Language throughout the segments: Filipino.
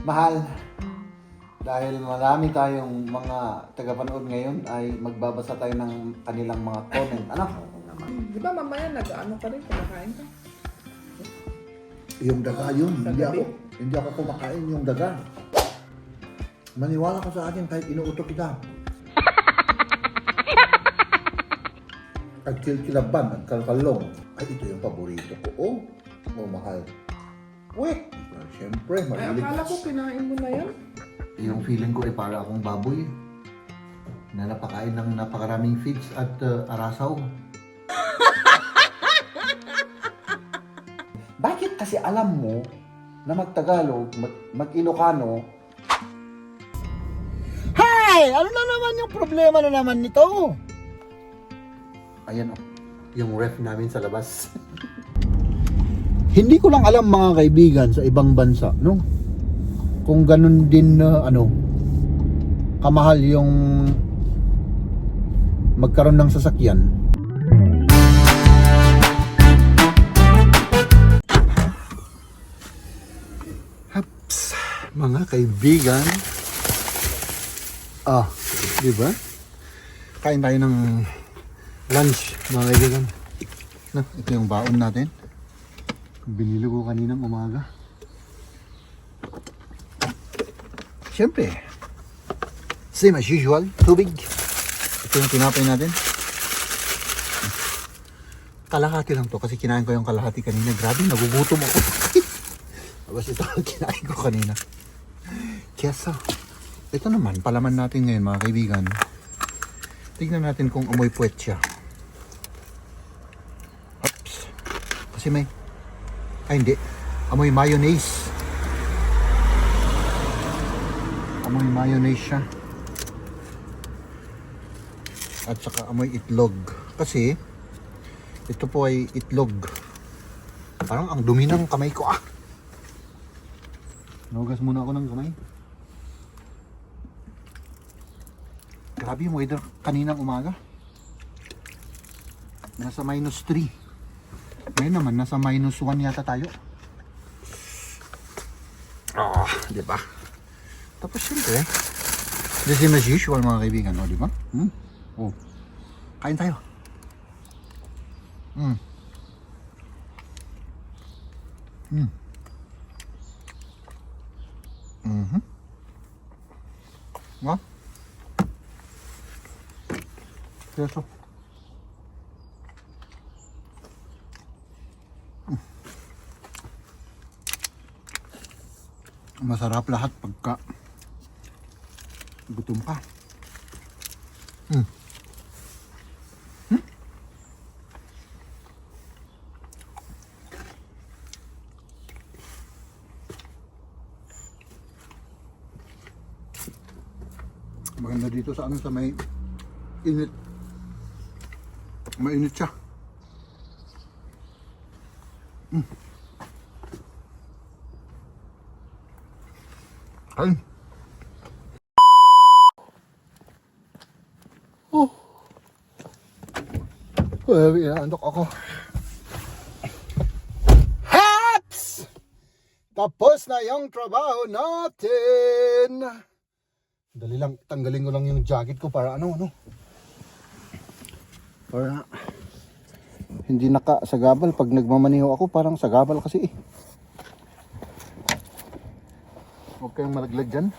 Mahal, dahil marami tayong mga tagapanood ngayon ay magbabasa tayo ng kanilang mga comment. Ano? Di ba mamaya nag-ano ka rin, kumakain ka? Yung daga yun, Sa hindi gabi? ako kumakain yung daga. Maniwala ka sa akin kahit inuutok kita. Nagkilkilaban, nagkalkalong. Ay, ito yung paborito ko. Oh, mahal. Wait! Siyempre, Ay, mahilig. akala ko kinain mo na yan. Yung feeling ko ay para akong baboy. Na napakain ng napakaraming feeds at arasaw. Bakit kasi alam mo na mag-Tagalog, mag-Ilocano? Hey! Ano na naman yung problema na naman nito? Ayan o, yung ref namin sa labas. Hindi ko lang alam mga kaibigan sa ibang bansa, no? Kung ganun din kamahal yung magkaroon ng sasakyan. Haps, mga kaibigan. Di ba? Kain tayo ng lunch, mga kaibigan. No, ito yung baon natin. Binili ko kaninang umaga. Siyempre, same as usual, tubig. Ito yung tinapay natin. Kalahati lang to kasi kinain ko yung kalahati kanina. Grabe, nagugutom ako. Tapos ito ang kinain ko kanina. Kesa, ito naman, palaman natin ngayon mga kaibigan. Tignan natin kung amoy puwet siya. Oops. Kasi may, hindi, amoy mayonnaise. Amoy mayonnaise siya. At saka amoy itlog. Kasi ito po ay itlog. Parang ang dumi ng kamay ko Nugas muna ako ng kamay. Grabe yung weather kaninang umaga. Nasa -3. Ngayon naman nasa -1 yata tayo. Di ba? Tapos syempre, the same as usual mga kaibigan, di ba? Kain tayo. Nga? Keso. Masarap lahat pagka gutom ka. Maganda dito sa sa may init. Mainit siya. Ay. Inaantok ako. Haps! Tapos na yung trabaho natin. Dali lang, tanggalin ko lang yung jacket ko para para hindi nakasagabal pag nagmamaniho ako. Parang sagabal kasi Huwag kayong malaglag dyan.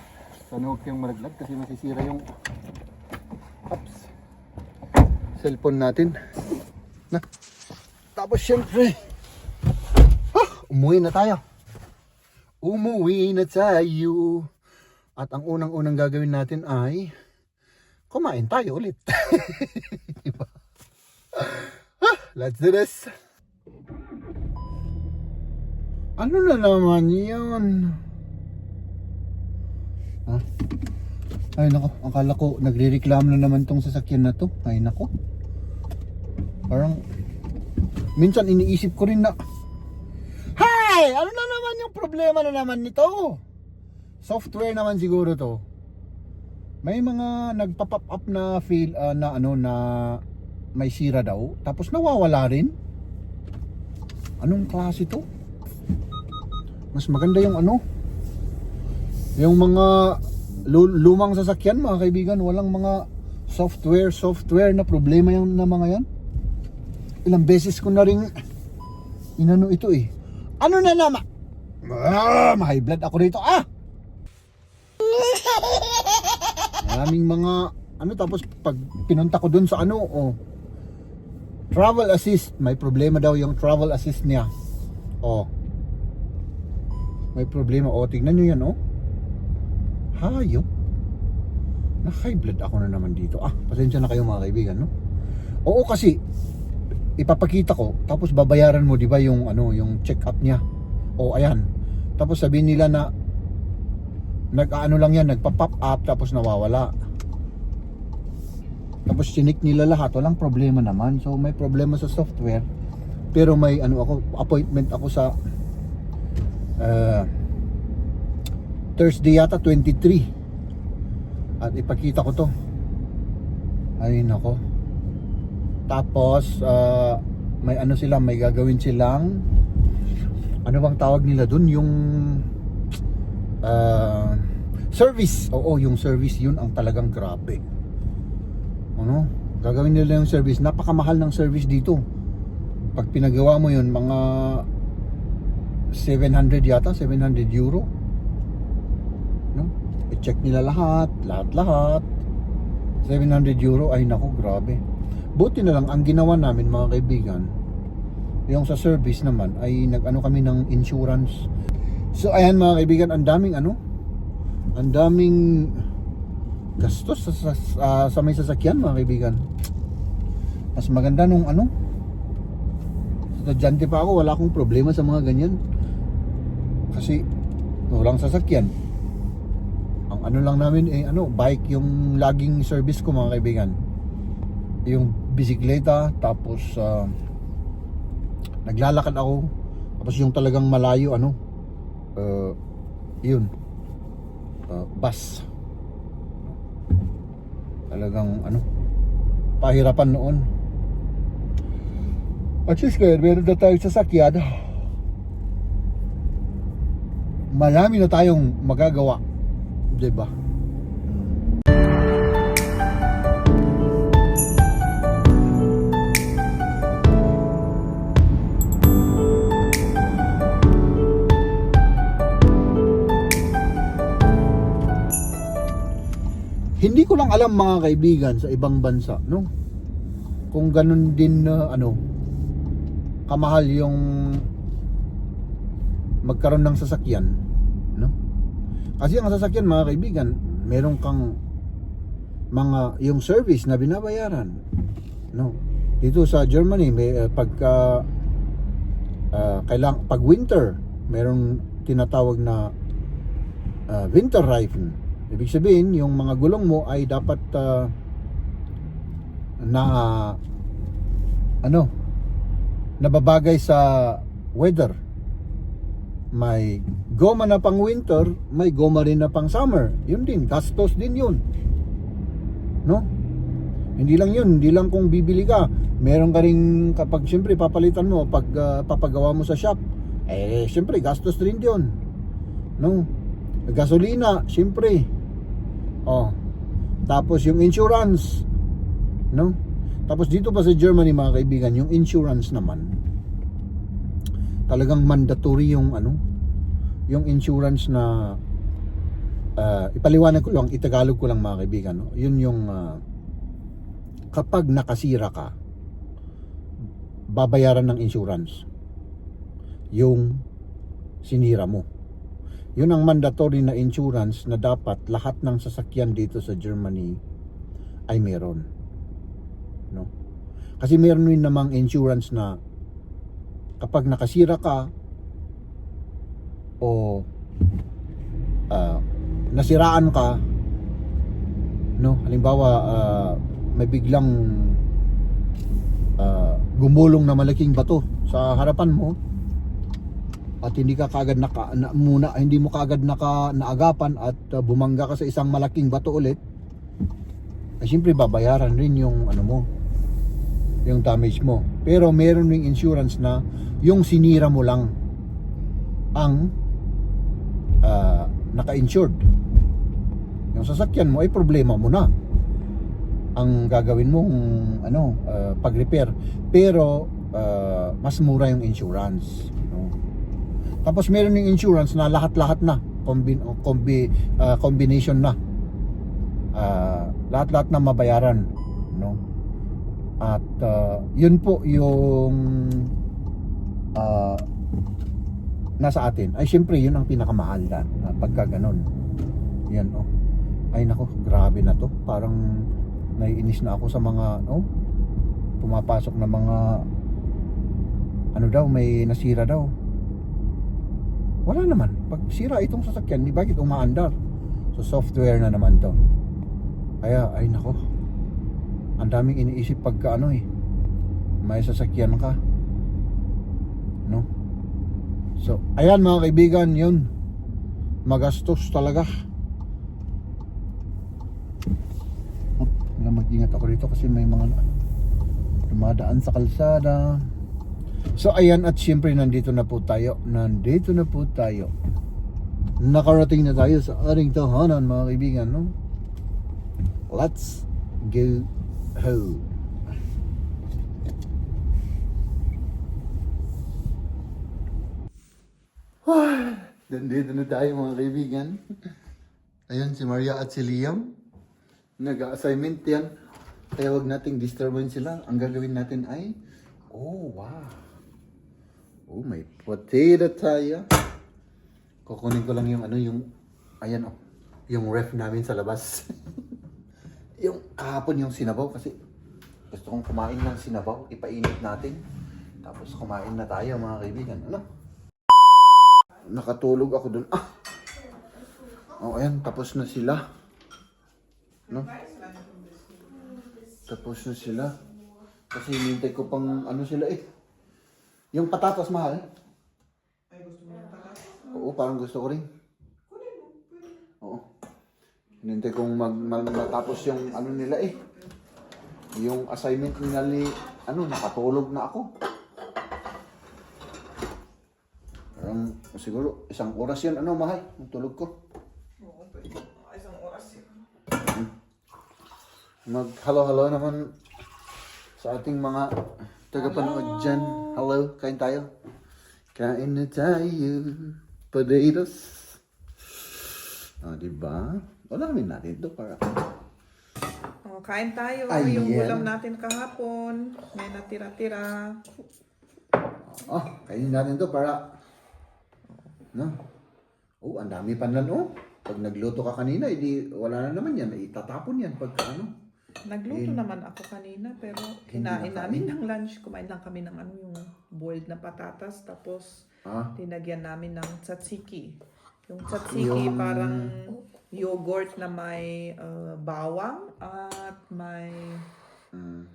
Sana huwag kayong malaglag kasi masisira yung cellphone natin. Tapos syempre, umuwi na tayo. Umuwi na tayo. At ang unang-unang gagawin natin ay kumain tayo ulit. Diba? Let's do this. Ano na naman yun? Ay nako, akala ko nagre-reklamo na naman tong sasakyan na to. Ay nako. Parang minsan iniisip ko rin na, hey! Ano na naman yung problema na naman nito? Software naman siguro to. May mga nagpa-pop up na na may sira daw, tapos nawawala rin. Anong klase to? Mas maganda yung Yung mga lumang sasakyan mga kaibigan, walang mga software na problema yan na mga yan. Ilang beses ko na rin inano ito eh. Ano na naman? Ma-high blood ako rito. Maraming mga ano, tapos pag pinunta ko dun sa ano, travel assist, may problema daw yung travel assist niya. May problema. Tingnan nyo yan, hayop. Na-high blood ako na naman dito. Pasensya na kayo mga kaibigan, no? Oo, kasi ipapakita ko, tapos babayaran mo, di ba, yung ano, yung check-up niya. Ayan. Tapos sabihin nila na nag-ano lang yan, nagpa-pop up tapos nawawala. Tapos sinik nila lahat, walang problema naman. So may problema sa software. Pero may appointment ako sa Thursday yata, 23. At ipakita ko to. Ay nako. Tapos may ano sila, may gagawin silang, ano bang tawag nila dun, yung service. Yung service, yun ang talagang grabe. Gagawin nila yung service. Napakamahal ng service dito. Pag pinagawa mo yun, mga 700 yata, 700 euro. I-check nila lahat. 700 euro, ay nako, grabe. Buti na lang, ang ginawa namin mga kaibigan, yung sa service naman, ay nag-ano kami ng insurance. So ayan mga kaibigan, ang daming gastos sa may sasakyan mga kaibigan. Mas maganda nung estudyante pa ako, wala akong problema sa mga ganyan. Kasi walang sasakyan. Ang ano lang namin bike yung laging service ko mga kaibigan. Yung bisikleta, tapos naglalakad ako. Tapos yung talagang malayo yun, bus. Talagang pahirapan noon. At least kaya meron na tayong sasakyan, marami na tayong magagawa, diba? Hindi ko lang alam mga kaibigan sa ibang bansa, no? Kung ganun din kamahal yung magkaroon ng sasakyan, no? Kasi ang sasakyan mga kaibigan, meron kang mga yung service na binabayaran, no? Dito sa Germany may pag winter, meron tinatawag na winter reifen. Ibig sabihin, yung mga gulong mo ay dapat nababagay sa weather. May goma na pang winter, may goma rin na pang summer. Yun din, gastos din yun, no? Hindi lang kung bibili ka, meron ka rin kapag siyempre papalitan mo pag papagawa mo sa shop, siyempre gastos rin yun, no? Gasolina, siyempre. Tapos yung insurance, no? Tapos dito pa sa Germany mga kaibigan, yung insurance naman talagang mandatory yung yung insurance na ipaliwanag ko lang, itagalog ko lang mga kaibigan, no? Yun yung kapag nakasira ka, babayaran ng insurance yung sinira mo. Yun ang mandatory na insurance na dapat lahat ng sasakyan dito sa Germany ay meron, no? Kasi meron rin namang insurance na kapag nakasira ka o nasiraan ka, no? Halimbawa may biglang gumulong na malaking bato sa harapan mo at hindi ka kagad hindi mo kagad naagapan at bumangga ka sa isang malaking bato ulit, ay siyempre babayaran rin yung yung damage mo. Pero meron ring insurance na yung sinira mo lang ang naka-insured. Yung sasakyan mo ay problema mo na. Ang gagawin mong pag-repair. Pero mas mura yung insurance, no? Tapos meron yung insurance na lahat-lahat na combination na. Lahat-lahat na mabayaran, no? At yun po yung nasa atin. Ay syempre yun ang pinakamahal na pagka ganun. Yan, oh. Ay nako, grabe na to. Parang naiinis na ako sa mga pumapasok na mga daw, may nasira daw. Wala naman. Pag sira itong sasakyan, di bakit umaandar? So software na naman to. Kaya ay nako, ang daming iniisip pagka may sasakyan ka, no? So ayan mga kaibigan, yun, magastos talaga. Mag-ingat ako dito kasi may mga dumadaan sa kalsada. So ayan, at syempre nandito na po tayo. Nakarating na tayo sa ating tahanan mga kaibigan, no? Let's go home. Nandito na tayo mga kaibigan. Ayun si Maria at si Liam. Nag-assignment yan. Kaya wag nating disturban sila. Ang gagawin natin ay wow. May potato tayo. Kukunin ko lang yung yung ref namin sa labas. Yung kahapon yung sinabaw kasi gusto kong kumain ng sinabaw. Ipainit natin. Tapos kumain na tayo mga kaibigan. Nakatulog ako dun. Ayan, tapos na sila. Tapos na sila. Kasi hinintay ko pang sila eh. Yung patatas mahal. Ay, gusto mo ng patatas? Oo, parang gusto ko rin. Oo. Hinintay kong matapos yung nila eh. Yung assignment nila nakatulog na ako. Siguro isang oras yun, mahal, ang tulog ko. Oo, isang oras yun. Mag-hello naman sa ating mga tagapanood dyan. Hello, kain tayo. Kain na tayo. Potatoes. Diba? Ulamin natin ito para... Kain tayo. Ayan. Yung ulam natin kahapon. May natira-tira. Kainin natin ito para... ang dami pa na, Pag nagluto ka kanina, wala na naman yan. Itatapon yan pagka Nagluto naman ako kanina, pero kinain namin ng lunch. Kumain lang kami ng yung boiled na patatas. Tapos, tinagyan namin ng tzatziki. Yung tzatziki, parang yogurt na may bawang at may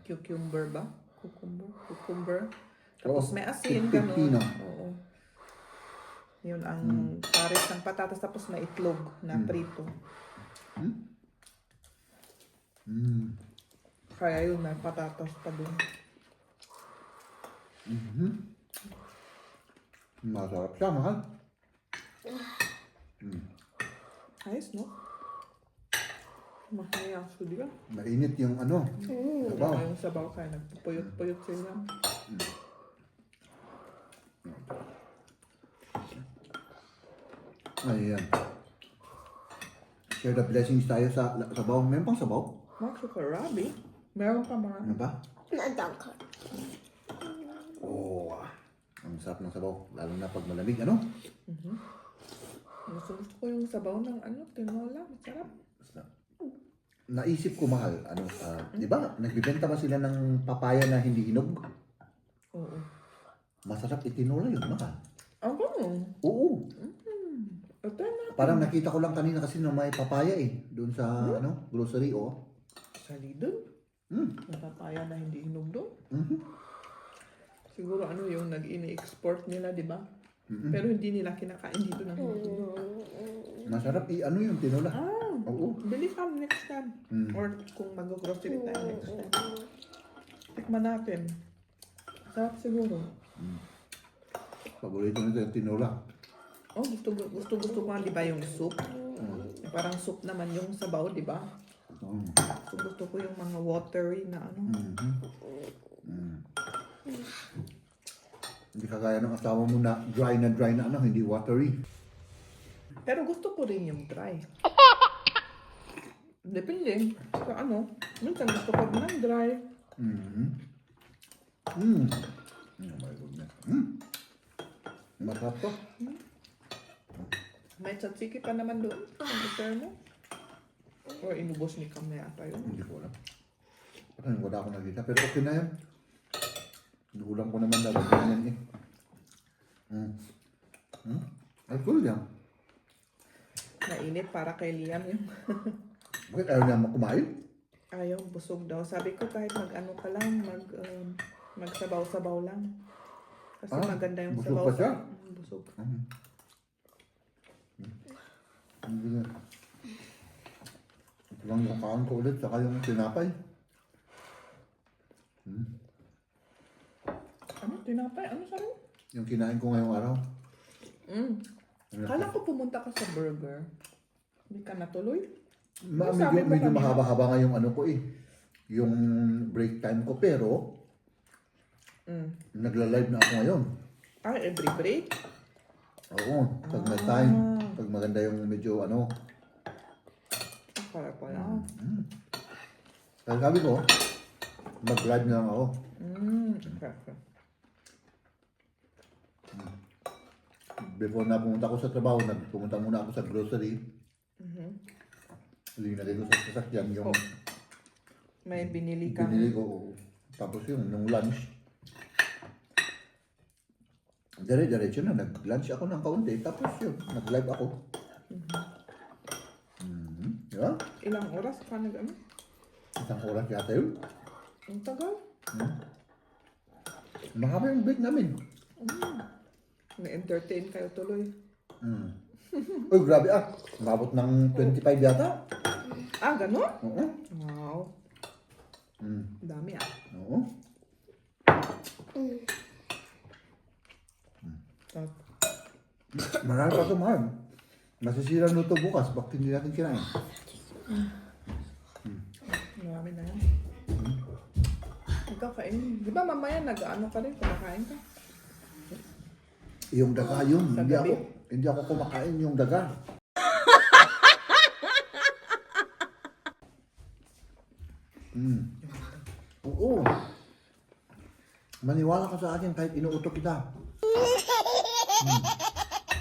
cucumber ba? Cucumber. Tapos may asin, gano'n. Oo. Yun ang pares ng patatas, tapos may itlog na prito. Kaya yun, may patatas pa dun. Masarap siya, mahal. Ayos, no? Mahaya, so di ba? Mainit yung sabaw. Yung sabaw, kaya nagpupuyot-puyot sila. Ayan. Share the blessings tayo sa sabaw. Meron pang sabaw? Max, Rabi. Meron pa mga. Ano ba? Ang sarap ng sabaw. Lalo na pag malamig, Gusto ko yung sabaw ng tinola. Masarap. Naisip ko, mahal, di ba, nagbibenta ba sila ng papaya na hindi hinog? Oo. Masarap itinola yun, mahal. Ang ganun? Oo. Ito na. Parang nakita ko lang kanina kasi na may papaya doon sa grocery, Sali dun. May papaya na hindi hinog doon. Siguro yung nag-ini-export nila, di ba? Pero hindi nila kinakain dito ng hinog. Masarap yung tinola. Oo. Bili ka next time. Or kung mag-grocery tayo next time. Tikman natin. Sarap siguro. Paborito nito yung tinola. Gusto ko nga, di ba yung soup? Parang soup naman yung sabaw, di ba? Mm. So, gusto ko yung mga watery na ano. Mhm. Mm. Hindi kagaya ng asawa mo na dry na ano, hindi watery. Pero gusto ko rin yung dry. Depende sa ano. Minsan gusto ko ng dry. Mhm. Mm. Oh my goodness. Mm. Masarap to. May tzatziki pa naman doon. Ang order mo. Or inubos ni Cam na yata yun. Hindi ko alam. Parang wala akong nakita. Pero okay na yan. Ulam ko naman na ganyan eh. Mm. Mm. Ay, cool yan. Mainit para kay Liam yung Bakit ayaw niya kumain? ayaw, busog daw. Sabi ko kahit mag-ano ka lang, magsabaw-sabaw lang. Kasi maganda yung busog sabaw. pa siya? Busog. Mm. Mm. Ito lang yung kaon ko ulit, saka yung tinapay. Mm. Ano? Tinapay? Ano sabi? Yung kinain ko ngayong araw. Kala ko pumunta ka sa burger. Hindi ka natuloy? Medyo, medyo mahaba-haba nga yung ano ko eh. Yung break time ko. Pero, nagla-live na ako ngayon. Every break? Oo, pag may time. Pag maganda yung medyo ano. Kaya pala. Kaya sabi ko, mag-live na lang ako. Okay. Before na pumunta ako sa trabaho, pumunta muna ako sa grocery. Linagay ko sa sasakyan yung May binili ka. binili ko. Tapos yung nung lunch. Dire-diretso na, nag-lunch ako ng kaunti. Tapos yun, nag-live ako. Diba? Ilang oras ka nag-ano? Isang oras yata yun. Ang tagal. Mahaba yung break namin. Na-entertain kayo tuloy. Uy, grabe ah. Umabot ng 25 yata. Ganon? Oo. Wow. Dami Oo. Marami pa ito, mahal. Masisira na ito bukas. Bakit hindi natin kinain? Marami na yan. Magkakain. Di ba mamaya nag-ano ka rin? Kumakain ka? Yung daga yun. Sa Hindi gabi? hindi ako kumakain yung daga. Oo. Maniwala ka sa akin kahit inuutok kita.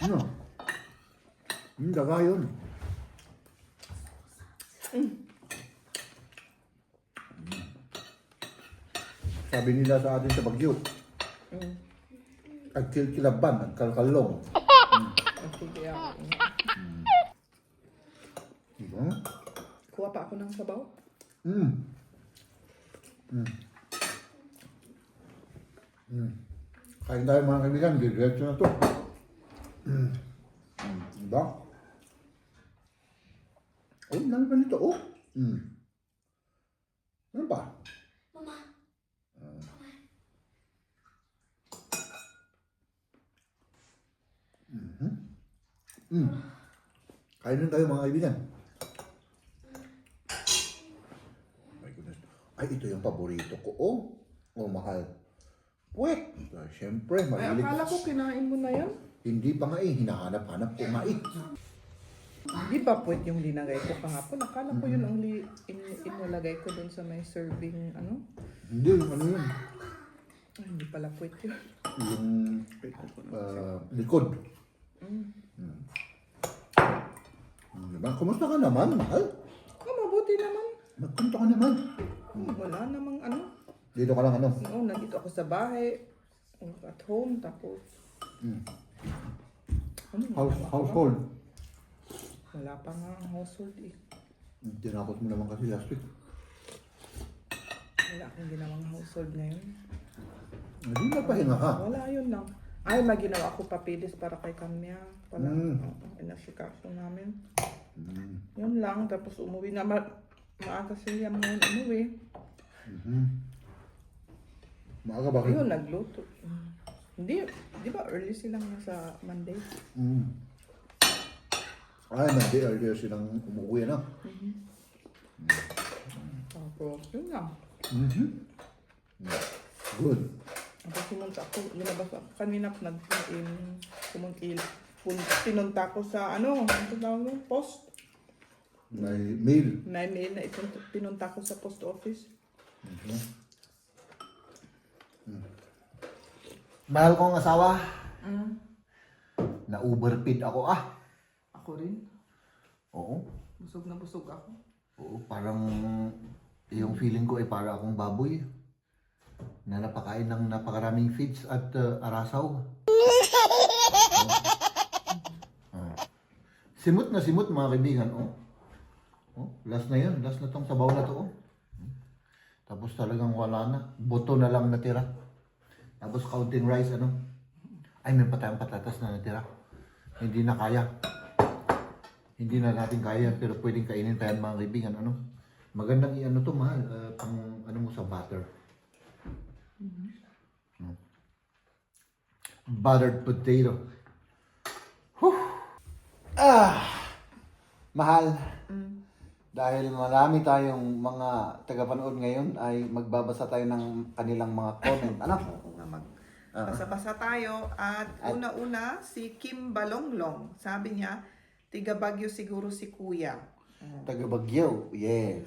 Ano? Yung daga yun. Sabi nila sa atin sa Bagyo, agkilkilaban, agkalkalong. Sige ako. Diba? Kuha pa ako ng sabaw. Kain tayo mga kaibigan, diretso na to. Diba? Oh, nang ba nito? Oh. Ano ba? Mama. Kain din tayo mga kaibigan. Oh my goodness. Ay, ito yung paborito ko. Oh, mahal. Puwet. Siyempre, Ay, mahilig. akala ko kinain mo na yan. Hindi pa nga eh, hinahanap-hanap ko nga eh. Di ba puwet yung linagay ko kahapon? Akala ko yun ang inilagay ko dun sa may serving, ano? Hindi, yung ano yun. Ay, hindi pala puwet yun. Yung likod. Diba? Kumusta ka naman, mahal? Mabuti naman. Magpunta ka naman. Wala namang ano. Dito ka lang ano? Oo, nandito ako sa bahay. At home, tapos... Household. Wala pa nga ang household eh. Tinapos mo naman kasi last week. Wala akong ginawang household ngayon. Hindi nagpahinga ka. Wala, yun lang. Ay, maginawa ako papilis para kay Kamya. Pala, inasikaso namin. Yun lang, tapos umuwi na. Maaga siya ngayon umuwi. Maaga bakit? Yun, nagluto. Hindi, di ba early silang sa Monday? Ay, may silang umuwi na. Tapos, yun lang. Good. Tapos pumunta ako, lumabas ako. Kanina pinunta ko sa ano tawag mo? Post. May mail. May mail na pinunta ko sa post office. Mahal kong asawa. Na-overfeed ako Ako rin. Oo. Busog na busog ako. Oo, parang yung feeling ko ay para akong baboy na napakain ng napakaraming feeds at arasaw. Simot na simot mga kaibigan. Last na yun. Last na tong sabaw na to. Tapos talagang wala na. Buto na lang natira. Tapos counting rice ay may patayang patatas na natira. Hindi na kaya. Hindi na natin kaya pero pwedeng kainin pa yan mga kaibigan. Magandang to mahal. Pang mo sa butter. Buttered potato. Mahal. Dahil marami tayong mga tagapanood ngayon ay magbabasa tayo ng kanilang mga comment. Oo nga, basa-basa tayo. At una-una, si Kim Balonglong. Sabi niya, tiga Baguio siguro si Kuya. Taga Baguio, yes.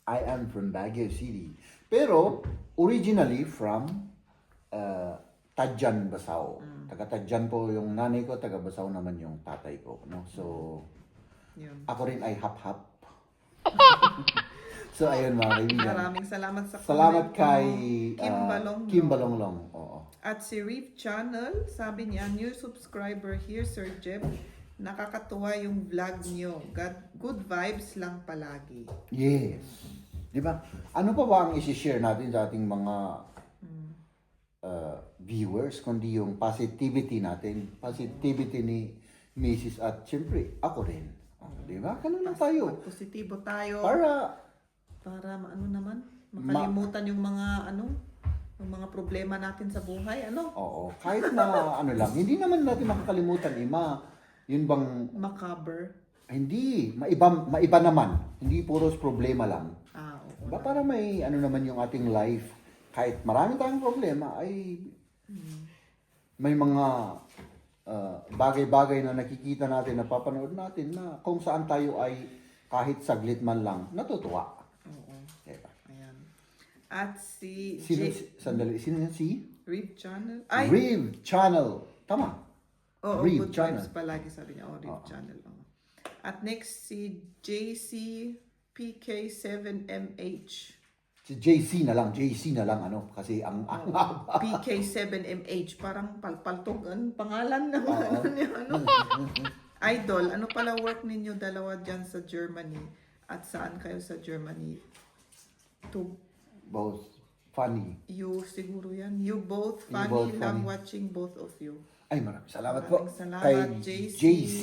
I am from Baguio City. Pero, originally from Tadjan, Basao. Taga Tadjan po yung nanay ko, taga Basao naman yung tatay ko. No? So, Yun. ako rin ay hap-hap. So, ayun mga kaibigan. Maraming salamat sa Salamat comment kay mo, Kim Balonglong. Kim Balonglong. Oo. At si Reef Channel, sabi niya, new subscriber here, Sir Jeb. Nakakatuwa yung vlog niyo. Good vibes lang palagi. Yes. Di ba? Ano pa ba ang isi-share natin sa ating mga viewers, kundi yung positivity natin, positivity ni Mrs. at siyempre ako rin. Di ba? Ganun lang tayo. Positibo tayo. Para makalimutan yung mga yung mga problema natin sa buhay, oo, kahit na lang, hindi naman natin makakalimutan, yun bang macabre. hindi, maiba naman. Hindi puros problema lang. Oo. Diba? Para may naman yung ating life. Kahit marami tayong problema, ay may mga bagay-bagay na nakikita natin, napapanood natin na kung saan tayo ay kahit saglit man lang natutuwa. Oo. Diba? Ayan. At si Sandali, sino yan? Si? Reef Channel. Reeve Channel. Tama. Oo, Reeve good Channel. vibes palagi sabi niya. Reef Channel. At next si JC PK7MH. Si JC na lang kasi ang PK7MH, parang palpaltog ang pangalan naman niya, Idol, ano pala work ninyo dalawa dyan sa Germany? At saan kayo sa Germany? both funny. You, siguro yan. You both funny. both Love funny. watching both of you. Ay, maraming salamat po Maraming salamat, kay JC. JC.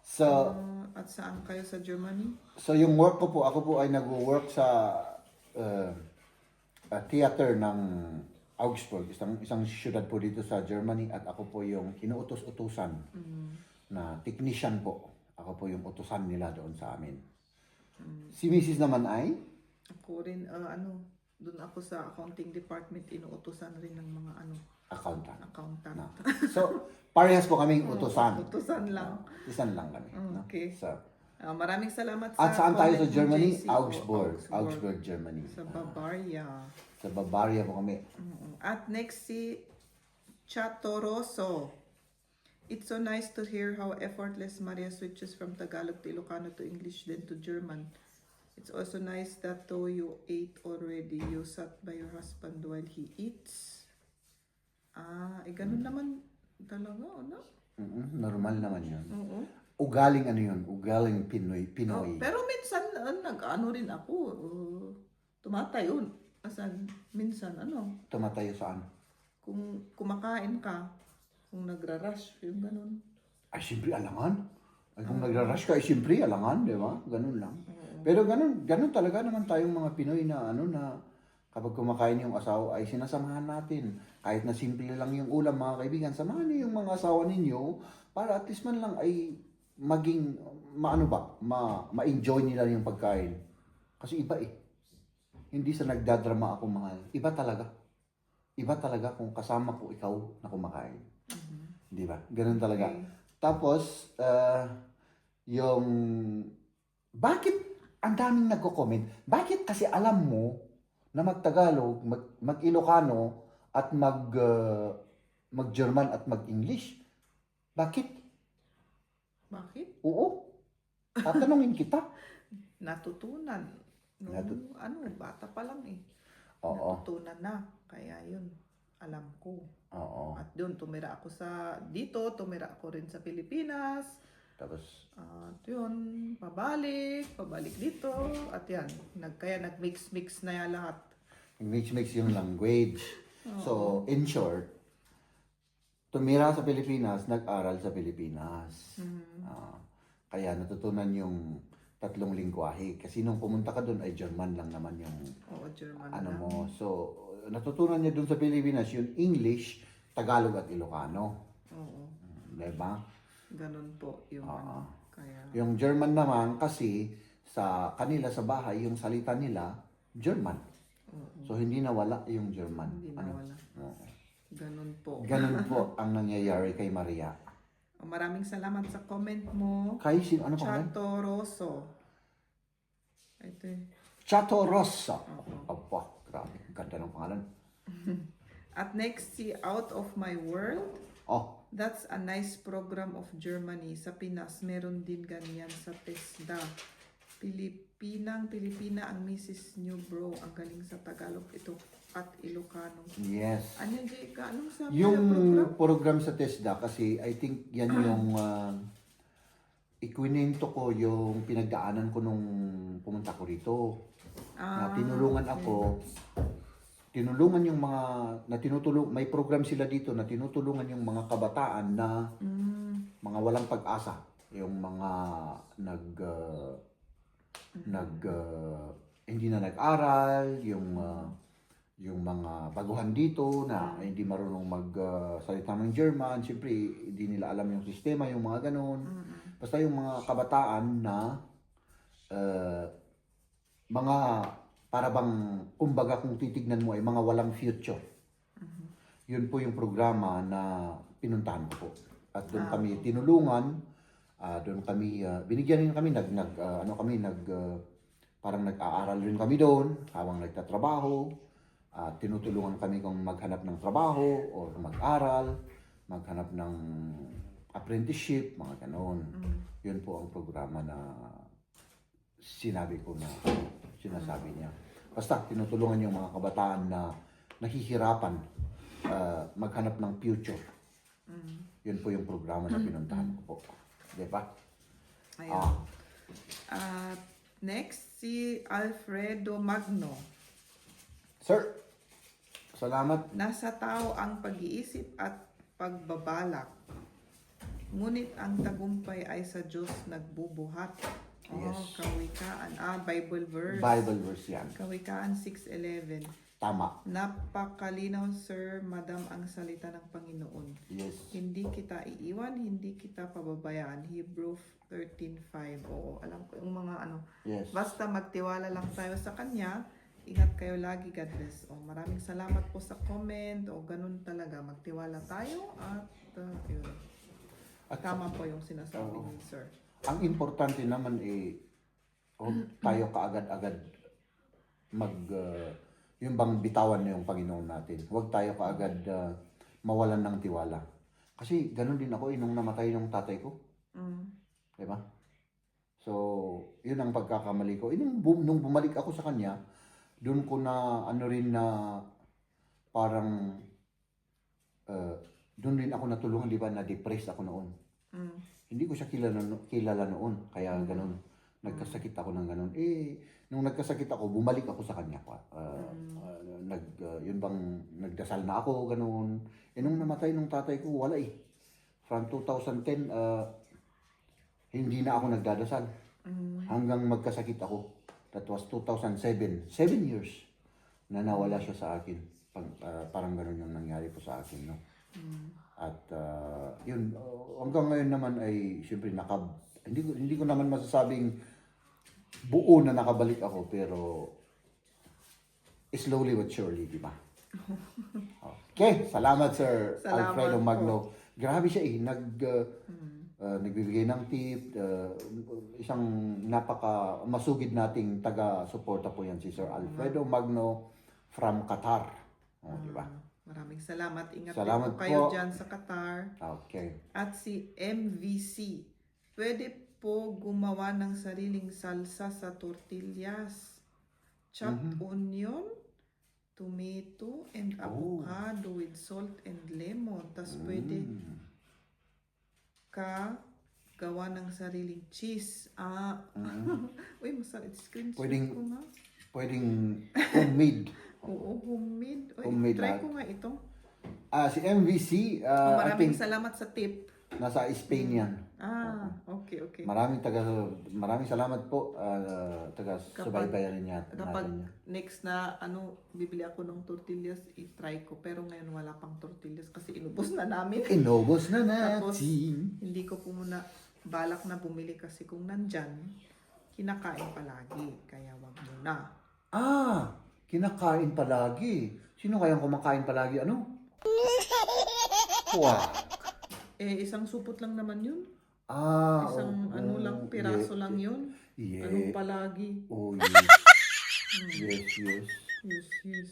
So, At saan kayo sa Germany? so yung work ko po, ako po ay nagwo-work sa theater ng Augsburg, isang syudad po dito sa Germany, at ako po yung inuutos-utusan na technician po. Ako po yung utusan nila doon sa amin. Si Mrs. naman ay? Ako rin, doon ako sa accounting department, inuutosan rin ng mga Accountant. accountant. So, parehas po kaming utusan. Utusan lang. Utusan lang kami. Okay. So, Maraming salamat at saan tayo sa comment mo, Germany? JC. Augsburg, Germany. Sa Bavaria. Sa Bavaria po kami. At next si Chatoroso. It's so nice to hear how effortless Maria switches from Tagalog to Ilocano to English then to German. It's also nice that though you ate already, you sat by your husband while he eats. Ganun naman talaga, Normal naman yun. Oo. Ugaling yun? Ugaling Pinoy. Pero minsan, rin ako, tumatayo. Minsan, Tumatayo saan? kung kumakain ka, kung nagra-rush, yung ganun. Ay, siyempre alangan. Ay, kung nagra-rush ka, ay siyempre alangan, di ba? Ganun lang. Pero ganun talaga naman tayong mga Pinoy na na kapag kumakain yung asawa ay sinasamahan natin. Kahit na simple lang yung ulam, mga kaibigan, samahan niyo yung mga asawa ninyo para at least man lang ay maging, maano ba, ma-enjoy nila yung pagkain. Kasi iba eh. Hindi sa nagdadrama ako mahal. Iba talaga. Iba talaga kung kasama ko ikaw na kumakain. Di ba? Ganun talaga. Okay. Tapos, yung, bakit ang daming nagko-comment? Bakit kasi alam mo na mag-Tagalog, mag-Ilocano, at mag-German at mag-English? Bakit? Bakit? Oo. Tatanungin kita. Natutunan. Bata pa lang eh. Oo. Natutunan na. Kaya yun, alam ko. Oo. At doon, tumira ako tumira ako rin sa Pilipinas. Tapos, At yun, pabalik dito. At yan, kaya nag-mix na yan lahat. mix yung language. So, in short, tumira sa Pilipinas, nag-aral sa Pilipinas. Kaya natutunan yung 3 lingwahe. Kasi nung pumunta ka doon ay German lang naman yung Oo, German ano lang. mo. So, natutunan niya doon sa Pilipinas yung English, Tagalog at Ilocano. Oo, Diba? ganun po yung kaya. Yung German naman kasi sa kanila sa bahay, yung salita nila, German. So, hindi nawala yung German. Hindi nawala. Oo. Ganun po. Ganun po ang nangyayari kay Maria. Maraming salamat sa comment mo. Kay sino? Ano pangalan? Chato Rosso. Ito eh. Chato Rossa. Oo. Aba, grabe. Ganda ng pangalan. At next, si Out of My World. Oh, That's a nice program of Germany. Sa Pinas, meron din ganyan sa TESDA. Pilipina ang Mrs. New Bro. Ang galing sa Tagalog ito at Ilocano. yes. Ano yung anong sabi Yung na program? program sa TESDA kasi I think yan yung ikwinento ko yung pinagdaanan ko nung pumunta ko rito. Na tinulungan ako. Tinulungan yung mga may program sila dito na tinutulungan yung mga kabataan na mga walang pag-asa, yung mga hindi na nag-aral, yung mga baguhan dito na hindi marunong magsalita ng German, siyempre hindi nila alam yung sistema, yung mga ganun. Basta yung mga kabataan na mga para bang, kumbaga kung titignan mo ay mga walang future. Yun po yung programa na pinuntahan ko po. At doon kami tinulungan, doon kami, binigyan rin kami, parang nag-aaral rin kami doon habang nagtatrabaho. Tinutulungan kami kung maghanap ng trabaho o mag-aral, maghanap ng apprenticeship, mga ganoon. Yun po ang programa na sinabi ko na sinasabi niya. Basta tinutulungan yung mga kabataan na nahihirapan maghanap ng future. Yun po yung programa na pinuntahan ko po. Di ba? Ayan. At next, si Alfredo Magno. Sir, salamat. Nasa tao ang pag-iisip at pagbabalak. Ngunit ang tagumpay ay sa Diyos nagbubuhat. Yes. Kawikaan. Bible verse. Bible verse yan. Kawikaan 6:11. Tama. Napakalinaw, sir, madam, ang salita ng Panginoon. Yes. Hindi kita iiwan, hindi kita pababayaan. Hebrew 13:5. Oo, alam ko yung mga Yes. Basta magtiwala lang tayo sa Kanya. Ingat kayo lagi, God bless. Maraming salamat po sa comment. Ganun talaga, magtiwala tayo at yun. At Tama po yung sinasabi ni sir. ang importante naman huwag tayo kaagad-agad yung bang bitawan na yung Panginoon natin. Huwag tayo kaagad mawalan ng tiwala. Kasi ganun din ako nung namatay yung tatay ko. Diba? So, yun ang pagkakamali ko. Nung bumalik ako sa kanya, doon ko na parang doon rin ako natulungan, di ba, na-depressed ako noon. Hindi ko siya kilala noon, kaya ganun. Nagkasakit ako ng ganun. Nung nagkasakit ako, bumalik ako sa kanya. Yun bang, nagdasal na ako, ganun. Nung namatay nung tatay ko, wala eh. From 2010, hindi na ako nagdadasal. Hanggang magkasakit ako. That was 2007. 7 years na nawala siya sa akin. Parang ganun yung nangyari po sa akin, no? At yun, hanggang ngayon naman ay siyempre hindi ko naman masasabing buo na nakabalik ako, pero slowly but surely, di ba? Okay, salamat Sir Salamat Alfredo po. Magno. Grabe siya nagbibigay ng tip, isang napaka masugid nating taga-suporta po yan si Sir Alfredo Magno from Qatar. Di ba? Maraming salamat. Ingat Salamat po kayo po. dyan sa Qatar. Okay. At si MVC, pwede po gumawa ng sariling salsa sa tortillas. Chopped onion, tomato, and avocado with salt and lemon. Tapos pwede ka gawa ng sariling cheese. Uy, masarap. Screenshot Pwedeng- ko nga. Pwedeng homemade. Oo, homemade. Uy, Homemade try lahat. ko nga ito. Si MVC, I Maraming think salamat sa tip. nasa Spain yan. Okay. Maraming salamat po, taga-subaybayan niya. Kapag natin niya. next na bibili ako ng tortillas, i-try ko. Pero ngayon wala pang tortillas kasi inubos na namin. Inubos na Tapos, natin. hindi ko po muna balak na bumili kasi kung nandyan, kinakain palagi. Kaya wag muna. Kinakain palagi. Sino kayang kumakain palagi? Ano? Wow. Isang supot lang naman yun. Isang oo, piraso lang yun. Yeah. Anong palagi? Oh, yes. Yes.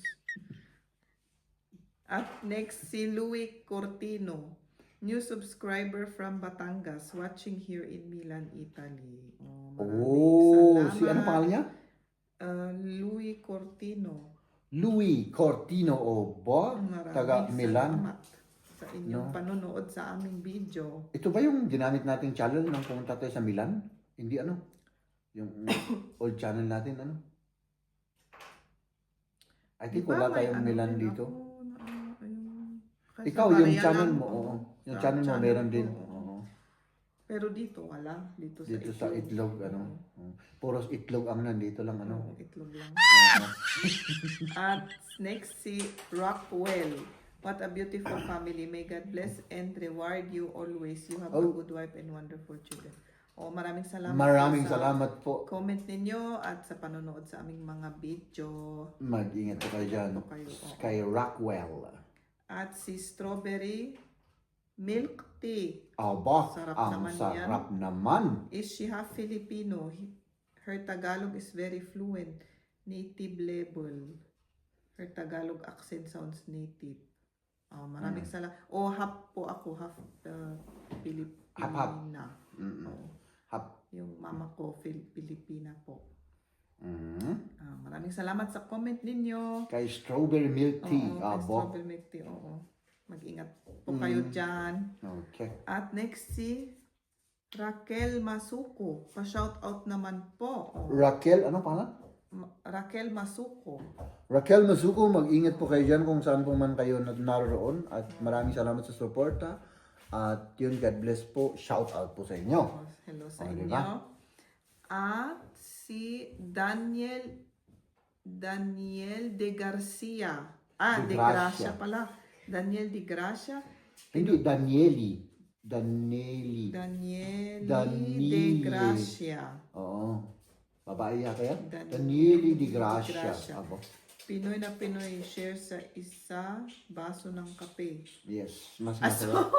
At next, si Louis Cortino. New subscriber from Batangas, watching here in Milan, Italy. Maraming Si ano pangalan niya? Louis Cortino. Louis Cortino ba? Maraming Taga Milan. salamat sa inyong panonood sa aming video. Ito ba yung ginamit nating channel nang pumunta tayo sa Milan? Hindi yung old channel natin I think Diba wala may tayong Milan din dito. ako kasi Ikaw, sa yung Maria channel lang, mo, oo. yung Sa channel mo meron ko, din. oo. Oo. Pero dito wala. Dito Dito sa itlog, puros itlog ang nandito lang, Oo, itlog lang. Oo. At next si Rockwell. What a beautiful family. May God bless and reward you always. You have a good wife and wonderful children. Maraming salamat. Maraming po sa salamat po. comment ninyo at sa panonood sa aming mga video. Mag-ingat po kayo dyan. po kayo, oo. Kay Rockwell. At si Strawberry Milk Tea. Aba, Sarap ang naman sarap naman. Is she half Filipino? Her Tagalog is very fluent. Native level. Her Tagalog accent sounds native. Maraming salamat. Half po ako. Half Filipina. Half. Hap. Yung mama ko, Filipina po. Mm. Maraming salamat sa comment ninyo. Kay Strawberry Milk Tea. Kay Aba. Strawberry Milk Tea. Mag-ingat po kayo dyan. Okay. At next si Raquel Masuko. Pa-shoutout naman po. Raquel, ano pangalan? Raquel Masuko. Raquel Masuko, mag-ingat po kayo dyan kung saan po man kayo naroon. At maraming salamat sa suporta. At yun, God bless po. Shout out po sa inyo. Hello sa Oh, inyo. diba? At si Daniel De Garcia. De De Gracia. Gracia pala. Daniel De Gracia. Hindi, Danieli. Danieli De Gracia. Oo. Babae yata yan? Danieli Danieli de De Gracia. Gracia. Aba. Pinoy na Pinoy share sa isa baso ng kape. Yes, mas masarap.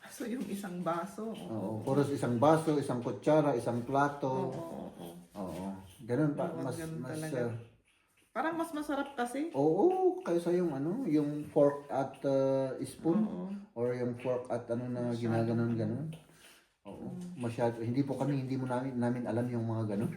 So yung isang baso. Oo. Puros isang baso, isang kutsara, isang plato. Oo. Oo. Ganun pa. Oo, Mas, ganun mas, talaga. Parang mas masarap kasi. oo, kaysa yung yung fork at spoon. Oo. Or yung fork at na ginaganon-ganon. Oo. Masyado. Hindi mo namin alam yung mga ganon.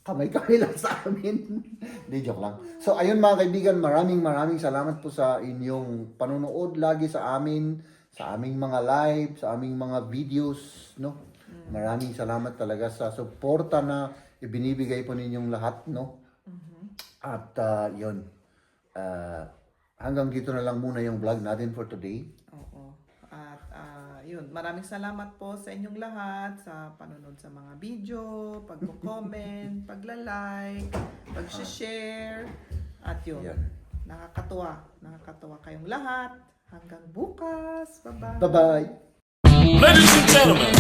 Kamay-kamay lang sa amin. Hindi, joke lang. So, ayun mga kaibigan, maraming salamat po sa inyong panonood lagi sa amin, sa aming mga live, sa aming mga videos, no? Maraming salamat talaga sa suporta na ibinibigay po ninyong lahat, no? At yun, hanggang dito na lang muna yung vlog natin for today. Oo. At yun, maraming salamat po sa inyong lahat sa panonood sa mga video, pagko-comment, pagla-like, pag-share. At yun, Yan. nakakatuwa kayong lahat. Hanggang bukas. Bye-bye. Bye-bye. Ladies and gentlemen,